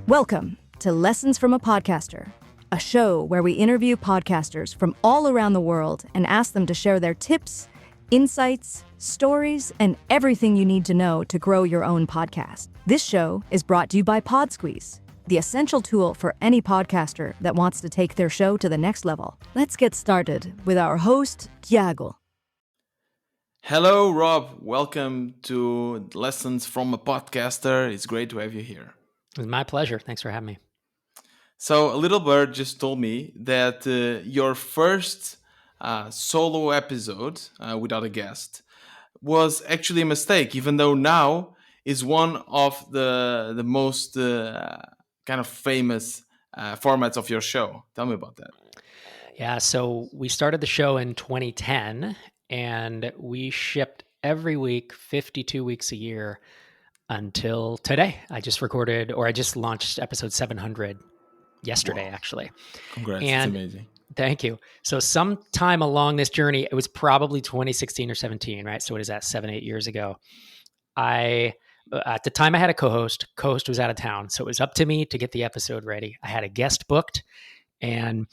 Welcome to Lessons from a Podcaster, a show where we interview podcasters from all around the world and ask them to share their tips, insights, stories, and everything you need to know to grow your own podcast. This show is brought to you by PodSqueeze, the essential tool for any podcaster that wants to take their show to the next level. Let's get started with our host, Tiago. Hello, Rob. Welcome to Lessons from a Podcaster. It's great to have you here. It's my pleasure. Thanks for having me. So, a little bird just told me that your first solo episode without a guest was actually a mistake, even though now is one of the most kind of famous formats of your show. Tell me about that. Yeah, so we started the show in 2010, and we shipped every week, 52 weeks a year, until today. I just launched episode 700 yesterday, actually. Congrats, and it's amazing. Thank you. So sometime along this journey, it was probably 2016 or 17, right? So what is that, 7-8 years ago? At the time I had a co-host. Co-host was out of town. So it was up to me to get the episode ready. I had a guest booked and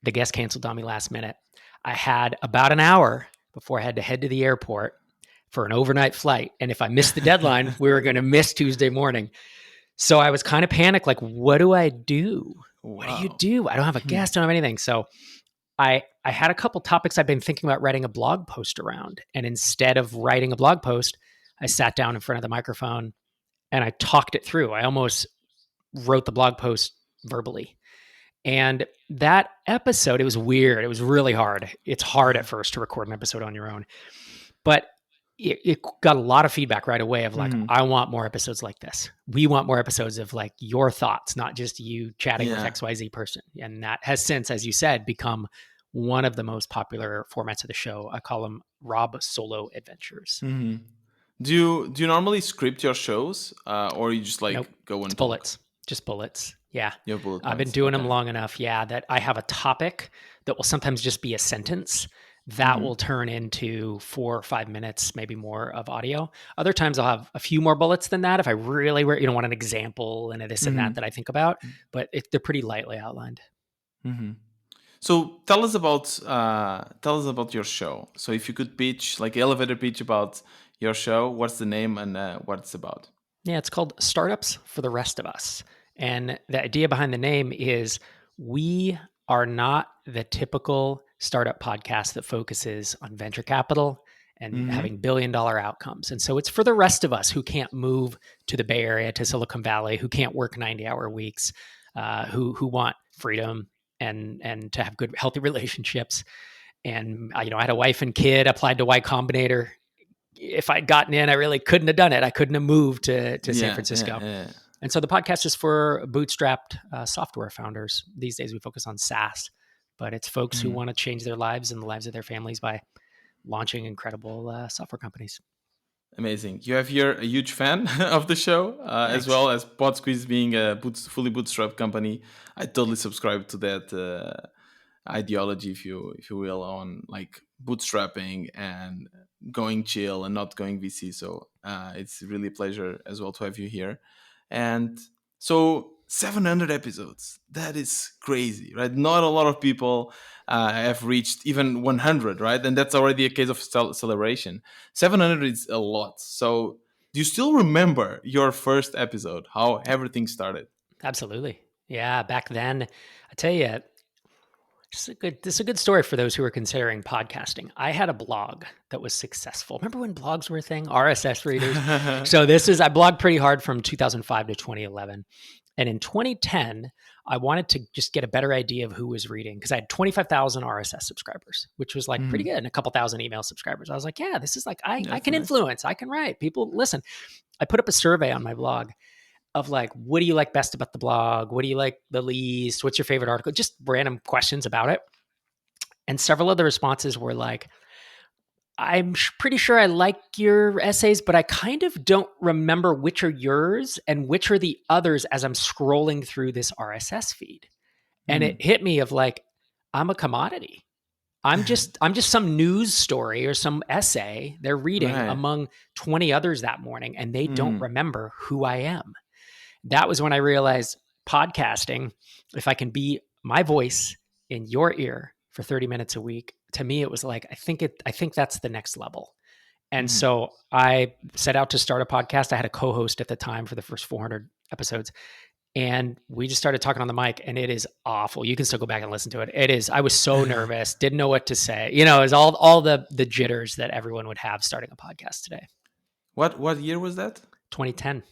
the guest canceled on me last minute. I had about an hour before I had to head to the airport for an overnight flight. And if I missed the deadline, we were going to miss Tuesday morning. So I was kind of panicked, like, what do I do? Wow. What do you do? I don't have a guest, I don't have anything. So I had a couple topics I've been thinking about writing a blog post around. And instead of writing a blog post, I sat down in front of the microphone and I talked it through. I almost wrote the blog post verbally. And that episode, it was weird. It was really hard. It's hard at first to record an episode on your own. But it got a lot of feedback right away of like, I want more episodes like this. We want more episodes of like your thoughts, not just you chatting with XYZ person. And that has since, as you said, become one of the most popular formats of the show. I call them Rob Solo Adventures. Mm-hmm. Do you normally script your shows or you just like go and bullets, just bullets. Yeah. Bullet I've been doing them long enough. Yeah. That I have a topic that will sometimes just be a sentence that will turn into 4 or 5 minutes, maybe more of audio. Other times I'll have a few more bullets than that if I really want an example and this and that I think about, but they're pretty lightly outlined. Mm-hmm. So tell us about your show. So if you could pitch, like elevator pitch about your show, what's the name and what it's about? Yeah, it's called Startups for the Rest of Us. And the idea behind the name is we are not the typical startup podcast that focuses on venture capital and having billion-dollar outcomes. And so it's for the rest of us who can't move to the Bay Area, to Silicon Valley, who can't work 90-hour weeks, who want freedom and to have good, healthy relationships. And I had a wife and kid, applied to Y Combinator. If I'd gotten in, I really couldn't have done it. I couldn't have moved to San Francisco. And so the podcast is for bootstrapped software founders. These days we focus on SaaS, but it's folks who want to change their lives and the lives of their families by launching incredible software companies. Amazing. You have here a huge fan of the show, as well as PodSqueeze being a fully bootstrapped company. I totally subscribe to that ideology, if you will, on like bootstrapping and going chill and not going VC. So it's really a pleasure as well to have you here. And so 700 episodes, that is crazy, right? Not a lot of people have reached even 100, right? And that's already a case of celebration. 700 is a lot. So do you still remember your first episode, how everything started? Absolutely. Yeah. Back then, I tell you, this is a good story for those who are considering podcasting. I had a blog that was successful. Remember when blogs were a thing? RSS readers. So I blogged pretty hard from 2005 to 2011. And in 2010, I wanted to just get a better idea of who was reading because I had 25,000 RSS subscribers, which was like pretty good, and a couple thousand email subscribers. I was like, yeah, this is like, I can influence, I can write. People listen. I put up a survey on my blog of like, what do you like best about the blog? What do you like the least? What's your favorite article? Just random questions about it. And several of the responses were like, I'm pretty sure I like your essays, but I kind of don't remember which are yours and which are the others as I'm scrolling through this RSS feed. And it hit me of like, I'm a commodity. I'm just some news story or some essay they're reading among 20 others that morning, and they don't remember who I am. That was when I realized podcasting, if I can be my voice in your ear for 30 minutes a week, to me, it was like, I think that's the next level. And so I set out to start a podcast. I had a co-host at the time for the first 400 episodes. And we just started talking on the mic, and it is awful. You can still go back and listen to it. It is. I was so nervous, didn't know what to say. You know, it was all the jitters that everyone would have starting a podcast today. What year was that? 2010.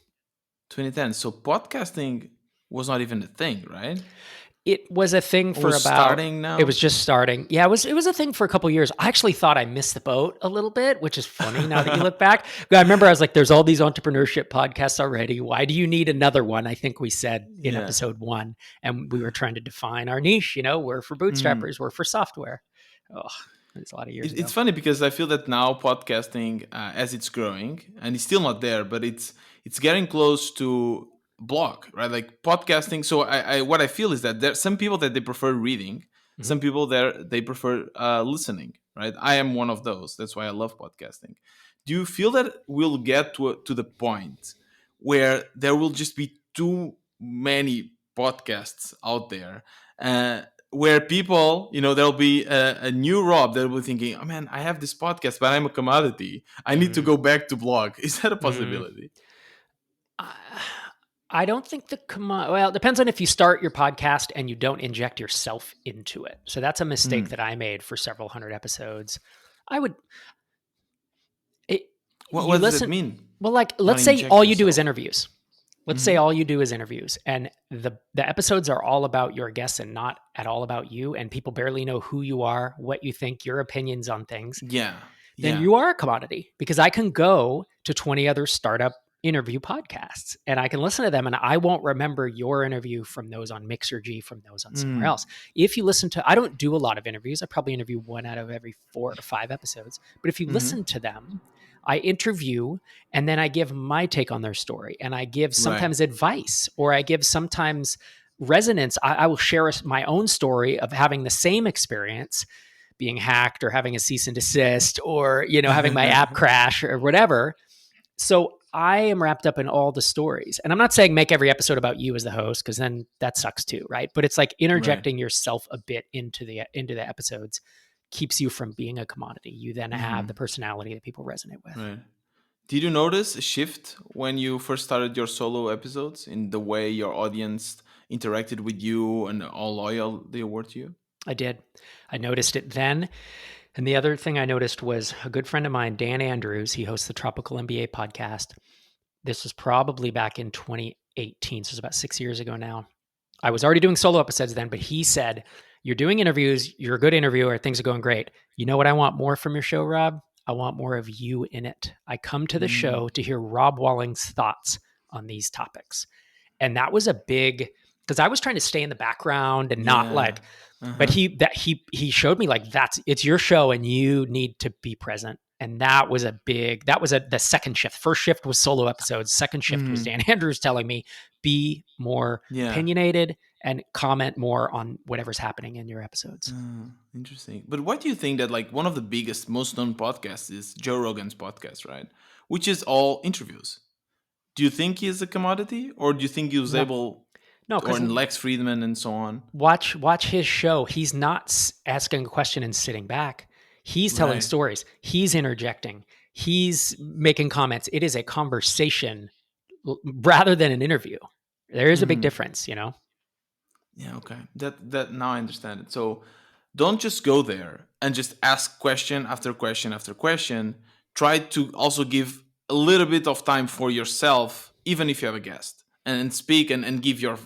2010. So podcasting was not even a thing, right? It was a thing for about starting now. It was just starting. Yeah, it was a thing for a couple of years. I actually thought I missed the boat a little bit, which is funny now that you look back. But I remember I was like, there's all these entrepreneurship podcasts already. Why do you need another one? I think we said in episode 1, and we were trying to define our niche. You know, we're for bootstrappers, we're for software. Oh, it's a lot of years ago. It's funny because I feel that now podcasting, as it's growing, and it's still not there, but it's getting close to blog, right? Like podcasting. So I what I feel is that there's some people that they prefer reading, some people they prefer listening, right? I am one of those. That's why I love podcasting. Do you feel that we'll get to the point where there will just be too many podcasts out there? Where people, there'll be a new Rob that will be thinking, oh man, I have this podcast, but I'm a commodity. I need to go back to blog. Is that a possibility? I don't think well, it depends on if you start your podcast and you don't inject yourself into it. So that's a mistake that I made for several hundred episodes. What does it mean? Well, like, let's say all you do is interviews. Let's say all you do is interviews, and the episodes are all about your guests and not at all about you, and people barely know who you are, what you think, your opinions on things. Then you are a commodity, because I can go to 20 other startup interview podcasts and I can listen to them, and I won't remember your interview from those on Mixergy, from those on somewhere else. If you listen to, I don't do a lot of interviews. I probably interview 1 out of every 4 or 5 episodes, but if you listen to them, I interview and then I give my take on their story, and I give sometimes advice, or I give sometimes resonance. I will share my own story of having the same experience, being hacked or having a cease and desist, or, having my app crash or whatever. So I am wrapped up in all the stories. And I'm not saying make every episode about you as the host, because then that sucks too, right? But it's like interjecting yourself a bit into the episodes keeps you from being a commodity. You then have the personality that people resonate with. Right. Did you notice a shift when you first started your solo episodes in the way your audience interacted with you and how loyal they were to you? I did. I noticed it then. And the other thing I noticed was a good friend of mine, Dan Andrews. He hosts the Tropical MBA podcast. This was probably back in 2018. So it's about 6 years ago now. I was already doing solo episodes then, but he said, you're doing interviews. You're a good interviewer. Things are going great. You know what I want more from your show, Rob? I want more of you in it. I come to the show to hear Rob Walling's thoughts on these topics. And that was a big, because I was trying to stay in the background and not like, but he showed me like, it's your show and you need to be present. And that was the second shift. First shift was solo episodes. Second shift was Dan Andrews telling me, be more opinionated and comment more on whatever's happening in your episodes. Interesting. But why do you think that like one of the biggest, most known podcasts is Joe Rogan's podcast, right? Which is all interviews. Do you think he is a commodity, or do you think he was able... No, or in Lex Friedman and so on. Watch his show. He's not asking a question and sitting back. He's telling stories. He's interjecting. He's making comments. It is a conversation rather than an interview. There is a big difference, Yeah, okay. That now I understand it. So don't just go there and just ask question after question after question. Try to also give a little bit of time for yourself, even if you have a guest. And speak and give your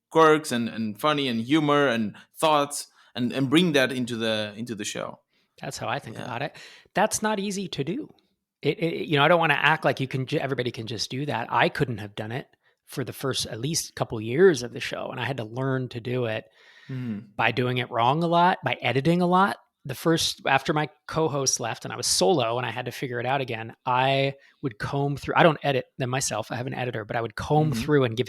quirks and funny and humor and thoughts and bring that into the show. That's how I think about it. That's not easy to do. I don't want to act like everybody can just do that. I couldn't have done it for the first at least couple years of the show, and I had to learn to do it by doing it wrong a lot, by editing a lot. After my co-host left and I was solo and I had to figure it out again, I would comb through. I don't edit them myself. I have an editor, but I would comb through and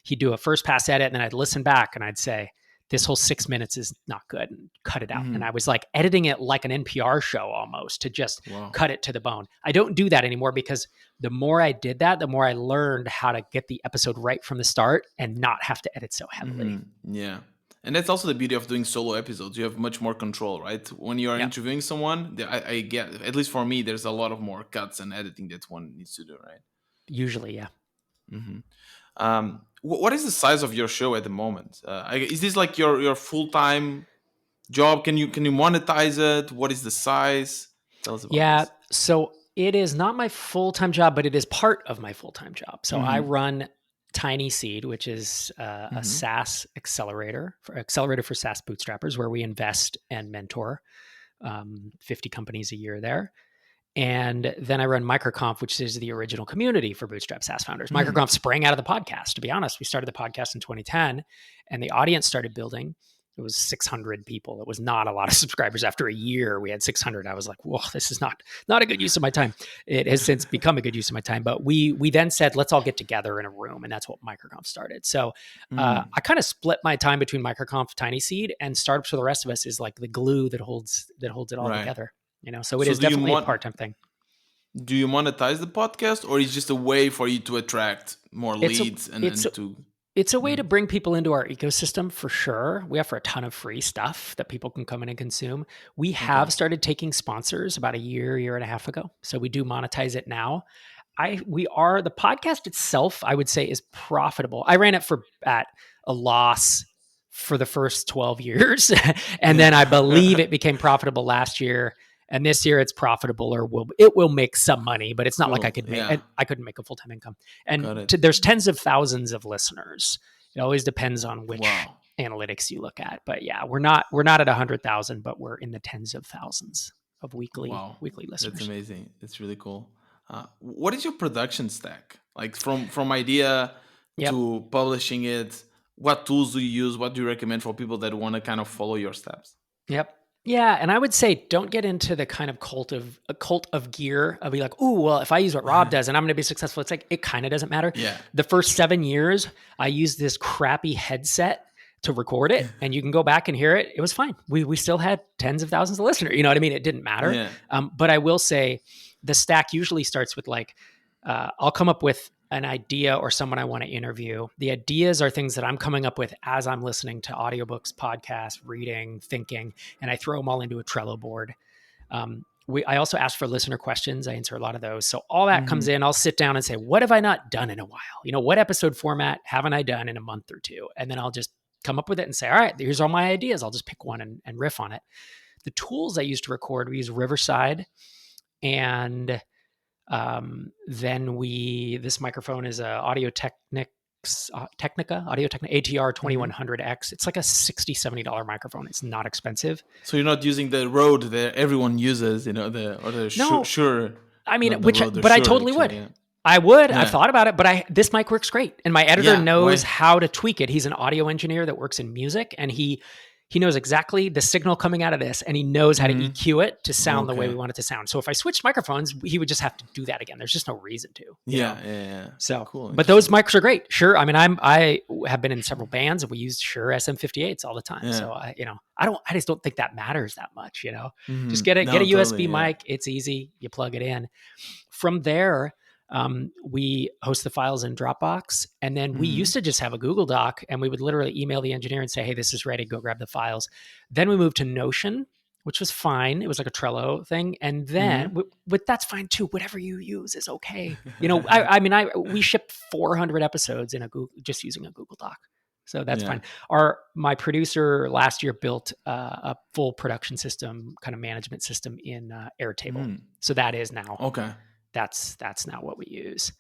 he'd do a first pass edit, and then I'd listen back and I'd say, this whole 6 minutes is not good, and cut it out. Mhm. And I was like editing it like an NPR show almost, to just Wow. cut it to the bone. I don't do that anymore, because the more I did that, the more I learned how to get the episode right from the start and not have to edit so heavily. Yeah. And that's also the beauty of doing solo episodes. You have much more control, right? When you are Yeah. interviewing someone, I get, at least for me, there's a lot of more cuts and editing that one needs to do, right? Usually, yeah. What is the size of your show at the moment? Is this like your full-time job? Can you monetize it? What is the size? Tell us about this. So it is not my full-time job, but it is part of my full-time job. So I run Tiny Seed, which is a SaaS accelerator for SaaS bootstrappers, where we invest and mentor 50 companies a year there. And then I run MicroConf, which is the original community for Bootstrap SaaS founders. MicroConf sprang out of the podcast, to be honest. We started the podcast in 2010, and the audience started building. It was 600 people. It was not a lot of subscribers. After a year, we had 600. I was like, whoa, this is not a good use of my time. It has since become a good use of my time. But we then said, let's all get together in a room. And that's what MicroConf started. So I kind of split my time between MicroConf, Tiny Seed, and startups for the rest of us is like the glue that holds it all together. So it is definitely a part-time thing. Do you monetize the podcast, or is it just a way for you to attract more leads It's a way to bring people into our ecosystem, for sure. We offer a ton of free stuff that people can come in and consume. We have started taking sponsors about a year and a half ago. So we do monetize it now. The podcast itself, I would say, is profitable. I ran it at a loss for the first 12 years. And then I believe it became profitable last year. And this year it's profitable, or it will make some money, but it's not like I could make I couldn't make a full-time income. And there's tens of thousands of listeners. It always depends on which analytics you look at. But yeah, we're not at 100,000, but we're in the tens of thousands of weekly listeners. That's amazing. It's really cool. What is your production stack? Like from idea to publishing it? What tools do you use? What do you recommend for people that want to kind of follow your steps? Yep. Yeah, and I would say don't get into the kind of cult of gear. I'll be like, oh, well, if I use what Rob does and I'm going to be successful, it's like, it kind of doesn't matter. Yeah. The first 7 years, I used this crappy headset to record it, and you can go back and hear it. It was fine. We still had tens of thousands of listeners. You know what I mean? It didn't matter. Yeah. But I will say the stack usually starts with like, I'll come up with an idea or someone I want to interview. The ideas are things that I'm coming up with as I'm listening to audiobooks, podcasts, reading, thinking, and I throw them all into a Trello board. I also ask for listener questions. I answer a lot of those. So all that comes in, I'll sit down and say, what have I not done in a while? What episode format haven't I done in a month or two? And then I'll just come up with it and say, all right, here's all my ideas. I'll just pick one and riff on it. The tools I use to record, we use Riverside, and then this microphone is a Audio-Technica ATR 2100X. It's like a $60, $70 microphone. It's not expensive. So you're not using the Rode that everyone uses, Shure. I mean, I totally would. Yeah. I would. Yeah. I've thought about it, but this mic works great. And my editor knows how to tweak it. He's an audio engineer that works in music, and he knows exactly the signal coming out of this, and he knows how to EQ it to sound the way we want it to sound. So if I switched microphones, he would just have to do that again. There's just no reason to. Yeah. So cool. But those mics are great. Sure. I mean, I have been in several bands, and we use Shure SM58s all the time. Yeah. So I just don't think that matters that much. Just get a USB mic. It's easy. You plug it in. From there, we host the files in Dropbox, and then we used to just have a Google Doc, and we would literally email the engineer and say, hey, this is ready, go grab the files. Then we moved to Notion, which was fine. It was like a Trello thing. And then that's fine too. Whatever you use is okay. We shipped 400 episodes in just using a Google Doc. So that's fine. My producer last year built a full production system, kind of management system in Airtable. So that is now. Okay. That's now what we use.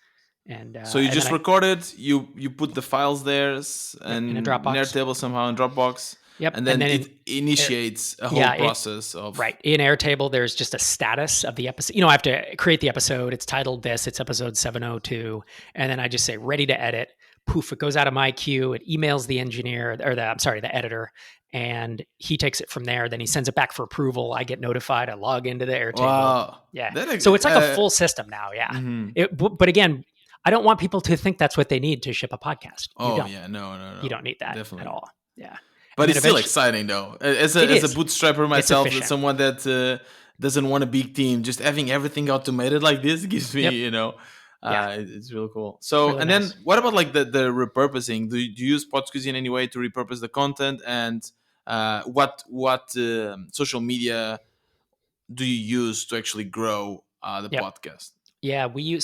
And so you just record it, you put the files there and in a Dropbox. In Airtable somehow in Dropbox. Yep. And then it initiates a whole process of... Right. In Airtable, there's just a status of the episode. I have to create the episode. It's titled this. It's episode 702. And then I just say, ready to edit. Poof, it goes out of my queue. It emails the engineer, or the editor, and he takes it from there. Then he sends it back for approval. I get notified. I log into the Airtable. Wow. Yeah. So it's like a full system now. Yeah. Mm-hmm. But again, I don't want people to think that's what they need to ship a podcast. No. You don't need that at all. Yeah. But And then it's still eventually, exciting though. As it a is. bootstrapper It's myself, efficient. someone that doesn't want a big team, just having everything automated like this gives me, Yep. Yeah. it's really cool. So, Really and nice. then what about like the repurposing? Do you use Podsqueeze in any way to repurpose the content? And what social media do you use to actually grow the Yep. podcast? Yeah, we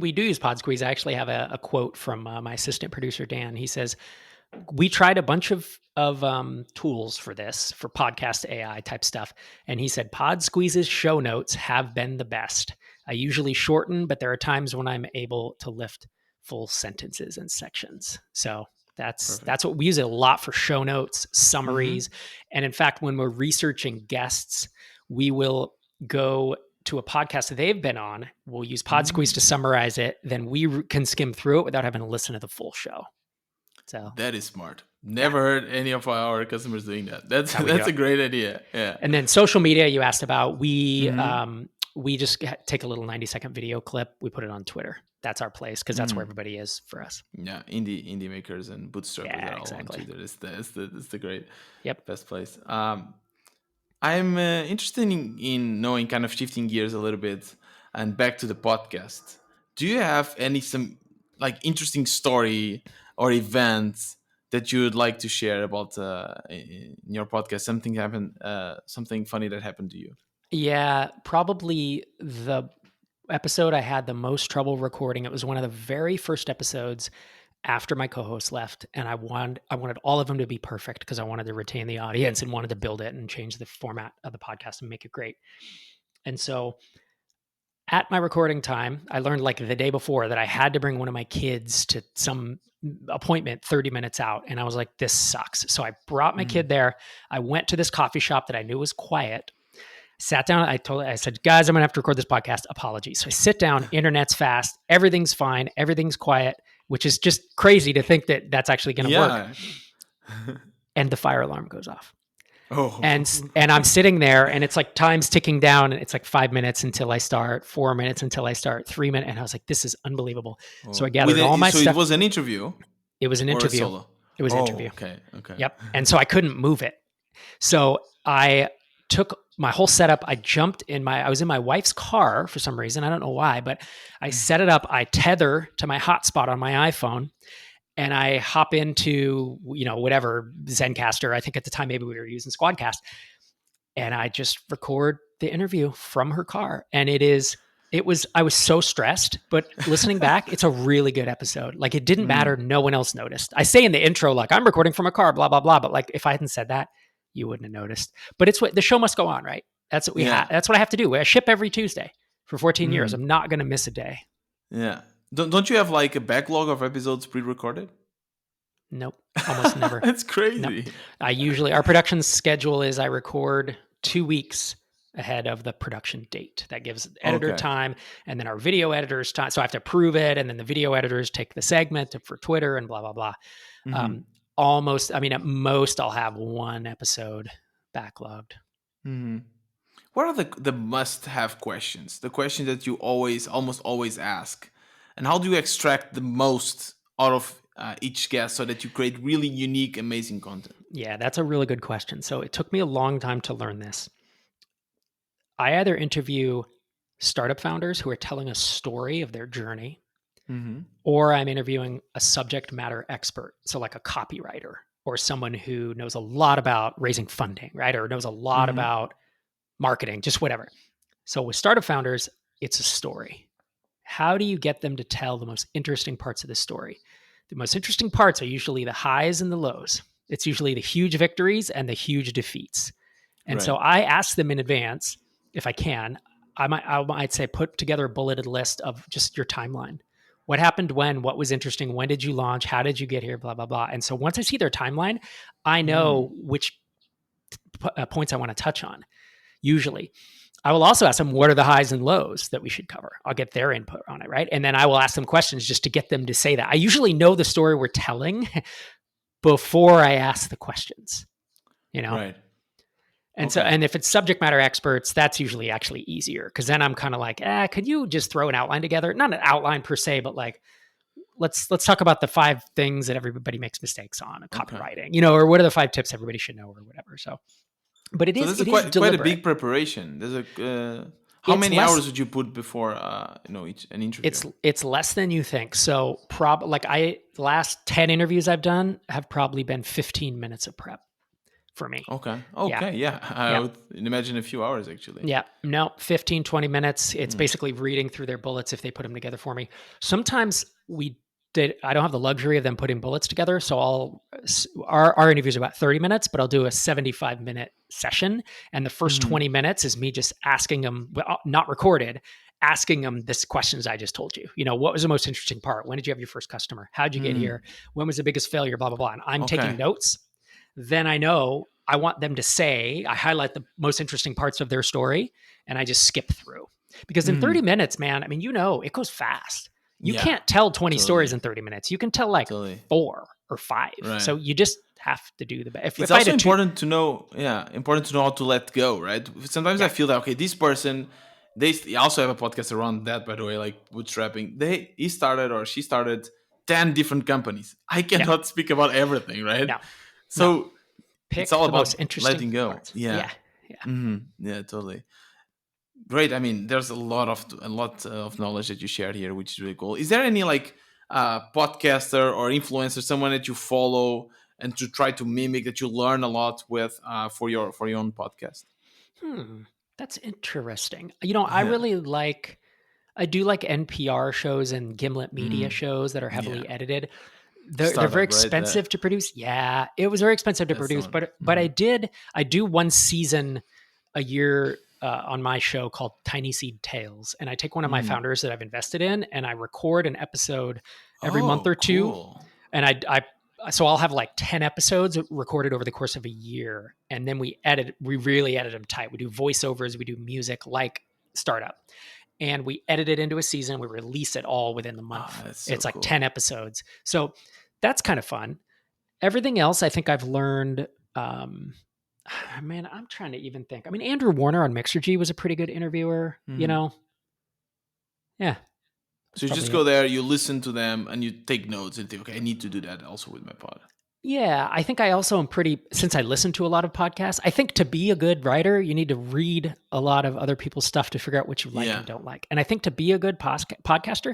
we do use Pod Squeeze. I actually have a quote from my assistant producer Dan. He says, we tried a bunch of tools for this, for podcast AI type stuff, and he said Pod Squeeze's show notes have been the best. I usually shorten, but there are times when I'm able to lift full sentences and sections. So that's what we use it a lot for: show notes, summaries, and in fact, when we're researching guests, we will go to a podcast that they've been on. We'll use Pod Squeeze to summarize it. Then we can skim through it without having to listen to the full show. So that is smart. Never heard any of our customers doing that. That's a great idea. Yeah. And then social media you asked about, we just take a little 90-second video clip. We put it on Twitter. That's our place because that's where everybody is for us. Yeah, indie makers and bootstrappers are all on Twitter. It's the great best place. I'm interested in knowing, kind of shifting gears a little bit and back to the podcast. Do you have some like interesting story or event that you would like to share about in your podcast? Something happened, something funny that happened to you? Yeah, probably the episode I had the most trouble recording. It was one of the very first episodes after my co-host left, and I wanted all of them to be perfect because I wanted to retain the audience and wanted to build it and change the format of the podcast and make it great. And so at my recording time, I learned like the day before that I had to bring one of my kids to some appointment 30 minutes out. And I was like, this sucks. So I brought my kid there. I went to this coffee shop that I knew was quiet, sat down. I said, guys, I'm going to have to record this podcast. Apologies. So I sit down, internet's fast, everything's fine, everything's quiet, which is just crazy to think that that's actually going to work. And the fire alarm goes off. Oh. And I'm sitting there and it's like time's ticking down and it's like 5 minutes until I start, 4 minutes until I start, 3 minutes. And I was like, this is unbelievable. Oh. So I gathered all my stuff. So it was an interview? It was an interview. Solo? It was an interview. Okay. Yep. And so I couldn't move it. So I took my whole setup. I was in my wife's car for some reason. I don't know why, but I set it up. I tether to my hotspot on my iPhone. And I hop into, whatever Zencaster. I think at the time maybe we were using Squadcast, and I just record the interview from her car. And I was so stressed, but listening back, it's a really good episode. Like it didn't matter. No one else noticed. I say in the intro, like I'm recording from a car, blah, blah, blah. But like, if I hadn't said that, you wouldn't have noticed, but it's what the show must go on, right? That's what that's what I have to do. I ship every Tuesday for 14 years. I'm not going to miss a day. Yeah. Don't you have like a backlog of episodes pre-recorded? Nope. Almost never. That's crazy. Nope. Our production schedule is I record 2 weeks ahead of the production date. That gives editor time, and then our video editors time. So I have to approve it, and then the video editors take the segment for Twitter and blah, blah, blah. At most I'll have one episode backlogged. What are the must-have questions? The questions that you almost always ask? And how do you extract the most out of each guest so that you create really unique, amazing content? Yeah, that's a really good question. So it took me a long time to learn this. I either interview startup founders who are telling a story of their journey, or I'm interviewing a subject matter expert. So like a copywriter or someone who knows a lot about raising funding, right? Or knows a lot about marketing, just whatever. So with startup founders, it's a story. How do you get them to tell the most interesting parts of the story? The most interesting parts are usually the highs and the lows. It's usually the huge victories and the huge defeats. And so I ask them in advance, if I can, I might say, put together a bulleted list of just your timeline. What happened when? What was interesting? When did you launch? How did you get here? Blah, blah, blah. And so once I see their timeline, I know which points I want to touch on. Usually, I will also ask them, what are the highs and lows that we should cover? I'll get their input on it, right? And then I will ask them questions just to get them to say that. I usually know the story we're telling before I ask the questions, Right. And so, and if it's subject matter experts, that's usually actually easier because then I'm kind of like, could you just throw an outline together? Not an outline per se, but like, let's talk about the 5 things that everybody makes mistakes on, Okay. copywriting, or what are the 5 tips everybody should know or whatever. So, but it So is there's quite a quite a big preparation. There's how many hours would you put before an interview? It's less than you think. So the last 10 interviews I've done have probably been 15 minutes of prep for me. Okay. Yeah. I would imagine a few hours actually. Yeah. No, 15, 20 minutes. It's basically reading through their bullets if they put them together for me. Sometimes I don't have the luxury of them putting bullets together. So our interview is about 30 minutes, but I'll do a 75-minute session. And the first 20 minutes is me just asking them, not recorded, asking them this questions I just told you. What was the most interesting part? When did you have your first customer? How'd you get here? When was the biggest failure? Blah, blah, blah. And I'm taking notes. Then I know I want them to say, I highlight the most interesting parts of their story and I just skip through. Because in 30 minutes, man, I mean, it goes fast. You can't tell 20 stories in 30 minutes. You can tell 4 or 5. Right. So you just have to do the best. It's also important to know how to let go, right? Sometimes I feel that, okay, this person, they also have a podcast around that, by the way, like bootstrapping. He started or she started 10 different companies. I cannot speak about everything, right? No. So it's all about letting go. Parts. Yeah. Yeah, totally. Great. I mean, there's a lot of knowledge that you shared here, which is really cool. Is there any podcaster or influencer, someone that you follow and to try to mimic that you learn a lot with for your own podcast? That's interesting. I do like NPR shows and Gimlet Media shows that are heavily edited. They're very expensive to produce. Yeah, it was very expensive to produce, but I do one season a year on my show called Tiny Seed Tales, and I take one of my founders that I've invested in, and I record an episode every month or two, and so I'll have 10 episodes recorded over the course of a year, and then we really edit them tight. We do voiceovers, we do music like Startup, and we edit it into a season. We release it all within the month. It's cool. 10 episodes. So that's kind of fun. Everything else I think I've learned, man, I'm trying to even think. I mean, Andrew Warner on Mixergy was a pretty good interviewer, Yeah. So you just go there, you listen to them, and you take notes and think, okay, I need to do that also with my pod. Yeah, I think I also am since I listen to a lot of podcasts, I think to be a good writer, you need to read a lot of other people's stuff to figure out what you like and don't like. And I think to be a good podcaster,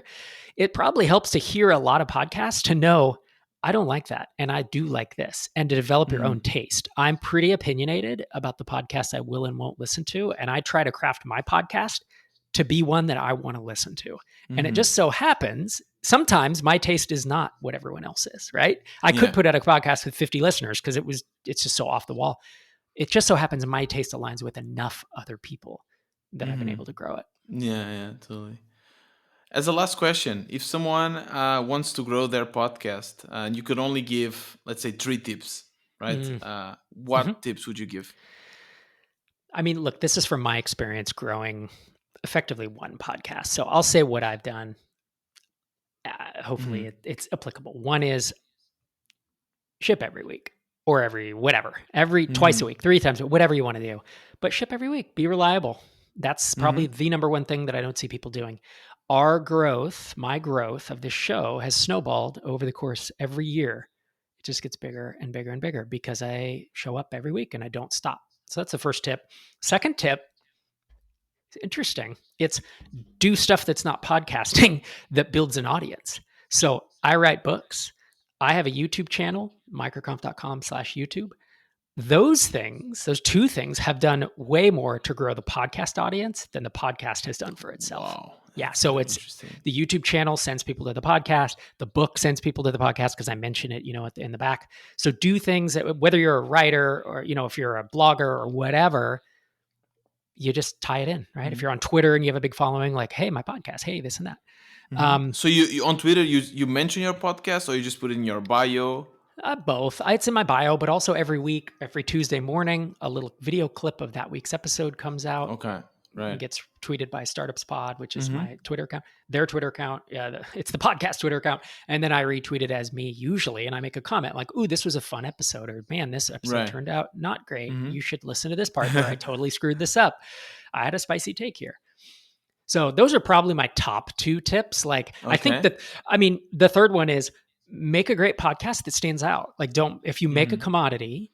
it probably helps to hear a lot of podcasts to know, I don't like that, and I do like this, and to develop your own taste. I'm pretty opinionated about the podcasts I will and won't listen to, and I try to craft my podcast to be one that I want to listen to. And it just so happens, sometimes my taste is not what everyone else is, right? I could put out a podcast with 50 listeners because it's just so off the wall. It just so happens my taste aligns with enough other people that I've been able to grow it. Yeah, totally. As a last question, if someone wants to grow their podcast and you could only give, let's say, 3 tips, right? What tips would you give? I mean, look, this is from my experience growing effectively one podcast. So I'll say what I've done. Hopefully it's applicable. One is ship every week or every twice a week, 3 times, whatever you want to do, but ship every week, be reliable. That's probably the number one thing that I don't see people doing. My growth of this show has snowballed over the course every year. It just gets bigger and bigger and bigger because I show up every week and I don't stop. So that's the first tip. Second tip, interesting. It's do stuff that's not podcasting that builds an audience. So I write books. I have a YouTube channel, microconf.com/YouTube. Those 2 things have done way more to grow the podcast audience than the podcast has done for itself. Wow. Yeah. So it's the YouTube channel sends people to the podcast. The book sends people to the podcast because I mention it, in the back. So do things that, whether you're a writer or, if you're a blogger or whatever, you just tie it in, right? If you're on Twitter and you have a big following, like, hey, my podcast, hey, this and that. So you on Twitter, you mention your podcast or you just put it in your bio? Both. It's in my bio, but also every week, every Tuesday morning, a little video clip of that week's episode comes out. Okay, right. It gets tweeted by Startups Pod, which is my Twitter account. Their Twitter account, it's the podcast Twitter account. And then I retweet it as me usually, and I make a comment like, ooh, this was a fun episode, or man, this episode turned out not great. You should listen to this part where I totally screwed this up. I had a spicy take here. So those are probably my top 2 tips. Like, I think Okay. the third one is make a great podcast that stands out. Like, if you make a commodity,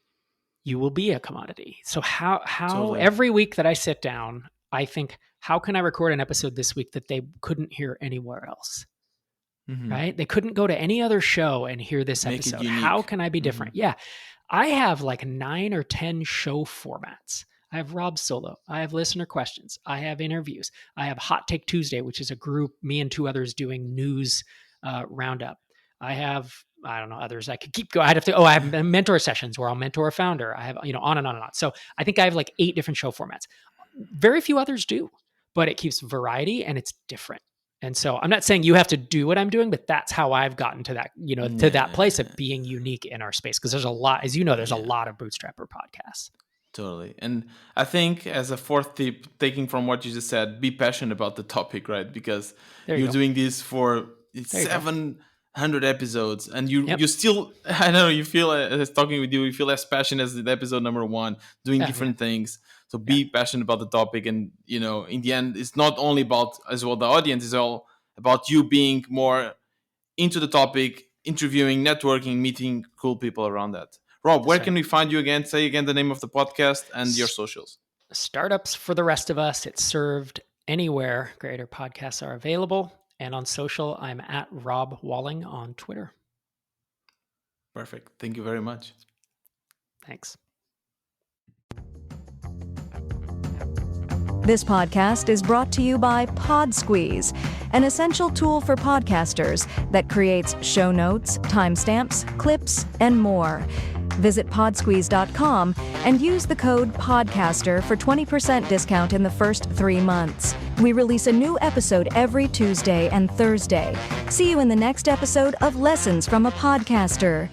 you will be a commodity. So how Totally. every week that I sit down, I think, how can I record an episode this week that they couldn't hear anywhere else? Right? They couldn't go to any other show and hear this Make it episode. unique. How can I be different? Yeah. I have like 9 or 10 show formats. I have Rob Solo. I have listener questions. I have interviews. I have Hot Take Tuesday, which is a group, me and 2 others doing news roundup. I have, I don't know, others I could keep going. I have mentor sessions where I'll mentor a founder. I have, on and on and on. So I think I have like 8 different show formats. Very few others do, but it keeps variety and it's different. And so I'm not saying you have to do what I'm doing, but that's how I've gotten to that, to that place of being unique in our space. Because there's a lot, as you know, there's a lot of bootstrapper podcasts. Totally. And I think as a fourth tip, taking from what you just said, be passionate about the topic, right? Because you're doing this for 700 episodes and you still, I don't know, you feel, as talking with you feel as passionate as the episode number 1, doing different things. So be passionate about the topic. And, in the end, it's not only about, as well, the audience, is all about you being more into the topic, interviewing, networking, meeting cool people around that. Rob, where can we find you again? Say again the name of the podcast and your socials. Startups for the Rest of Us. It's served anywhere greater podcasts are available. And on social, I'm at Rob Walling on Twitter. Perfect. Thank you very much. Thanks. This podcast is brought to you by PodSqueeze, an essential tool for podcasters that creates show notes, timestamps, clips, and more. Visit podsqueeze.com and use the code PODCASTER for 20% discount in the first 3 months. We release a new episode every Tuesday and Thursday. See you in the next episode of Lessons from a Podcaster.